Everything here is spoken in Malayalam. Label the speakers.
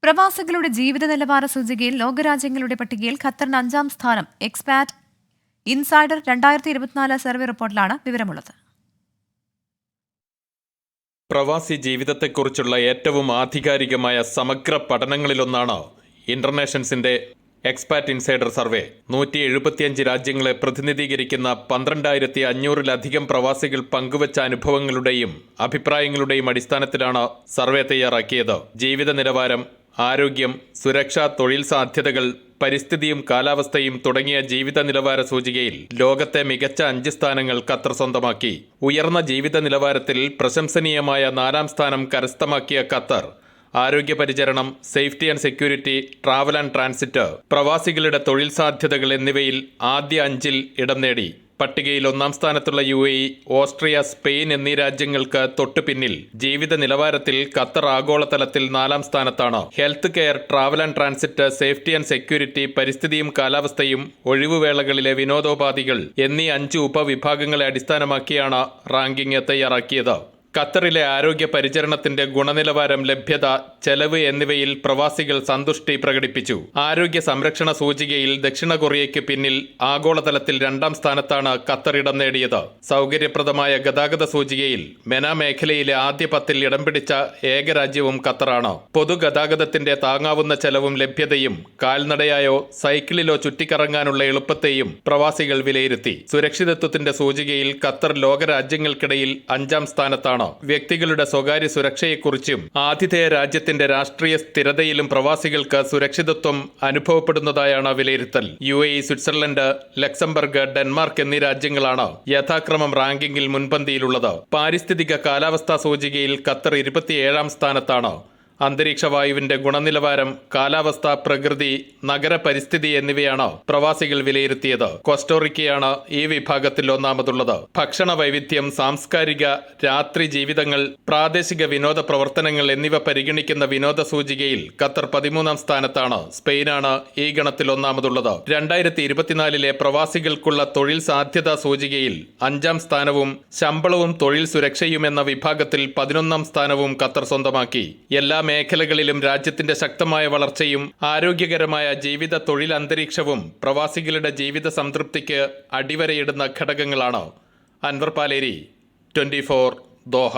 Speaker 1: പ്രവാസികളുടെ ജീവിത നിലവാര സൂചികയിൽ ലോകരാജ്യങ്ങളുടെ പട്ടികയിൽ ഖത്തറിന് 5-ാം സ്ഥാനം. എക്സ്പാറ്റ് ഇൻസൈഡർ 2024 സർവേ റിപ്പോർട്ടിലാണ് വിവരമുള്ളത്.
Speaker 2: പ്രവാസി ജീവിതത്തെക്കുറിച്ചുള്ള ഏറ്റവും ആധികാരികമായ സമഗ്ര പഠനങ്ങളിലൊന്നാണ് ഇന്റർനാഷൻസിന്റെ എക്സ്പാറ്റ് ഇൻസൈഡർ സർവേ. 175 രാജ്യങ്ങളെ പ്രതിനിധീകരിക്കുന്ന 12,500-ലധികം പ്രവാസികൾ പങ്കുവച്ച അനുഭവങ്ങളുടെയും അഭിപ്രായങ്ങളുടെയും അടിസ്ഥാനത്തിലാണ് സർവേ തയ്യാറാക്കിയത്. ജീവിത നിലവാരം, ആരോഗ്യം, സുരക്ഷ, തൊഴിൽ സാധ്യതകൾ, പരിസ്ഥിതിയും കാലാവസ്ഥയും തുടങ്ങിയ ജീവിത നിലവാര സൂചികയിൽ ലോകത്തെ മികച്ച 5 സ്ഥാനങ്ങൾ ഖത്തർ സ്വന്തമാക്കി. ഉയർന്ന ജീവിത നിലവാരത്തിൽ പ്രശംസനീയമായ 4-ാം സ്ഥാനം കരസ്ഥമാക്കിയ ഖത്തർ ആരോഗ്യ പരിചരണം, safety and security, travel and transit, പ്രവാസികളുടെ തൊഴിൽ സാധ്യതകൾ എന്നിവയിൽ ആദ്യ 5-ൽ ഇടം നേടി. പട്ടികയിൽ 1-ാം സ്ഥാനത്തുള്ള UAE, ഓസ്ട്രിയ, സ്പെയിൻ എന്നീ രാജ്യങ്ങൾക്ക് തൊട്ടു പിന്നിൽ ജീവിത നിലവാരത്തിൽ ഖത്തർ ആഗോളതലത്തിൽ 4-ാം സ്ഥാനത്താണ്. Health care, travel and transit, safety and security, പരിസ്ഥിതിയും കാലാവസ്ഥയും, ഒഴിവുവേളകളിലെ വിനോദോപാധികൾ എന്നീ 5 ഉപവിഭാഗങ്ങളെ അടിസ്ഥാനമാക്കിയാണ് റാങ്കിംഗ് തയ്യാറാക്കിയത്. ഖത്തറിലെ ആരോഗ്യ പരിചരണത്തിന്റെ ഗുണനിലവാരം, ലഭ്യത, ചെലവ് എന്നിവയിൽ പ്രവാസികൾ സന്തുഷ്ടി പ്രകടിപ്പിച്ചു. ആരോഗ്യ സംരക്ഷണ സൂചികയിൽ ദക്ഷിണ കൊറിയയ്ക്ക് പിന്നിൽ ആഗോളതലത്തിൽ 2-ാം സ്ഥാനത്താണ് ഖത്തർ ഇടം നേടിയത്. സൗകര്യപ്രദമായ ഗതാഗത സൂചികയിൽ മെന മേഖലയിലെ ആദ്യ 10-ൽ ഇടം പിടിച്ച ഏക രാജ്യവും ഖത്തറാണ്. പൊതുഗതാഗതത്തിന്റെ താങ്ങാവുന്ന ചെലവും ലഭ്യതയും, കാൽനടയായോ സൈക്കിളിലോ ചുറ്റിക്കറങ്ങാനുള്ള എളുപ്പത്തെയും പ്രവാസികൾ വിലയിരുത്തി. സുരക്ഷിതത്വത്തിന്റെ സൂചികയിൽ ഖത്തർ ലോകരാജ്യങ്ങൾക്കിടയിൽ 5-ാം സ്ഥാനത്താണ്. വ്യക്തികളുടെ സ്വകാര്യ സുരക്ഷയെക്കുറിച്ചും ആതിഥേയ രാജ്യത്തിന്റെ രാഷ്ട്രീയ സ്ഥിരതയിലും പ്രവാസികൾക്ക് സുരക്ഷിതത്വം അനുഭവപ്പെടുന്നതായാണ് വിലയിരുത്തൽ. UAE, സ്വിറ്റ്സർലൻഡ്, ലക്സംബർഗ്, ഡെൻമാർക്ക് എന്നീ രാജ്യങ്ങളാണ് യഥാക്രമം റാങ്കിങ്ങിൽ മുൻപന്തിയിലുള്ളത്. പാരിസ്ഥിതിക കാലാവസ്ഥാ സൂചികയിൽ ഖത്തർ 27-ാം സ്ഥാനത്താണ്. അന്തരീക്ഷ വായുവിന്റെ ഗുണനിലവാരം, കാലാവസ്ഥ, പ്രകൃതി, നഗര പരിസ്ഥിതി എന്നിവയാണ് പ്രവാസികൾ വിലയിരുത്തിയത്. കോസ്റ്റോറിക്കയാണ് ഈ വിഭാഗത്തിൽ 1-ാമതുള്ളത്. ഭക്ഷണ വൈവിധ്യം, സാംസ്കാരിക, രാത്രി ജീവിതങ്ങൾ, പ്രാദേശിക വിനോദ പ്രവർത്തനങ്ങൾ എന്നിവ പരിഗണിക്കുന്ന വിനോദ സൂചികയിൽ ഖത്തർ 13-ാം സ്ഥാനത്താണ്. സ്പെയിനാണ് ഈ ഗണത്തിൽ 1-ാമതുള്ളത്. 2024-ലെ പ്രവാസികൾക്കുള്ള തൊഴിൽ സാധ്യതാ സൂചികയിൽ 5-ാം സ്ഥാനവും ശമ്പളവും തൊഴിൽ സുരക്ഷയും എന്ന വിഭാഗത്തിൽ 11-ാം സ്ഥാനവും ഖത്തർ സ്വന്തമാക്കി. എല്ലാ മേഖലകളിലും രാജ്യത്തിന്റെ ശക്തമായ വളർച്ചയും ആരോഗ്യകരമായ ജീവിത തൊഴിൽ അന്തരീക്ഷവും പ്രവാസികളുടെ ജീവിത സംതൃപ്തിക്ക് അടിവരയിടുന്ന ഘടകങ്ങളാണ്. അൻവർ പാലേരി, 24 ദോഹ.